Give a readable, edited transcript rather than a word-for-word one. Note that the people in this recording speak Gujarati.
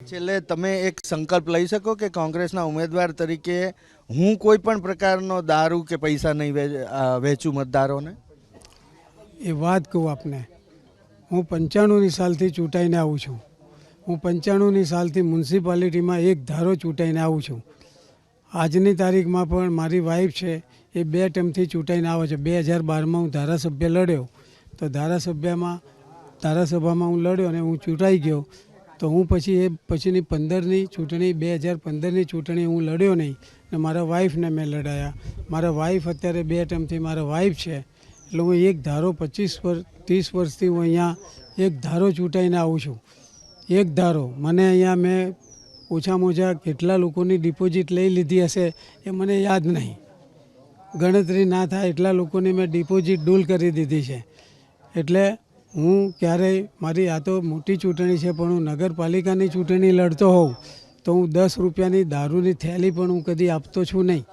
છેલ્લે તમે એક સંકલ્પ લઈ શકો કે કોંગ્રેસના ઉમેદવાર તરીકે હું કોઈ પણ પ્રકારનો દારૂ કે પૈસા નહીં વેચું મતદારોને? એ વાત કહું આપને, હું 95ની સાલથી ચૂંટાઈને આવું છું. હું 95ની સાલથી મ્યુનિસિપાલિટીમાં એક ધારો ચૂંટાઈને આવું છું. આજની તારીખમાં પણ મારી વાઈફ છે એ 2 ટર્મથી ચૂંટાઈને આવે છે. 2012માં હું ધારાસભ્ય લડ્યો, તો ધારાસભામાં હું લડ્યો અને હું ચૂંટાઈ ગયો. તો હું પછીની 15ની ચૂંટણી 2015ની ચૂંટણી હું લડ્યો નહીં ને મારા વાઈફને મેં લડાયા. મારા વાઈફ અત્યારે 2 ટર્મથી મારા વાઈફ છે. એટલે હું એક ધારો 30 વર્ષથી હું અહીંયા એક ધારો ચૂંટાઈને આવું છું. એક ધારો મને અહીંયા મેં ઓછામાં ઓછા કેટલા લોકોની ડિપોઝિટ લઈ લીધી હશે એ મને યાદ નહીં. ગણતરી ના થાય એટલા લોકોની મેં ડિપોઝિટ ડૂલ કરી દીધી છે. એટલે હું ક્યારેય મારી આ તો મોટી ચૂંટણી છે પણ હું નગરપાલિકાની ચૂંટણી લડતો હોઉં તો હું 10 રૂપિયાની દારૂની થેલી પણ હું કદી આપતો છું નહીં.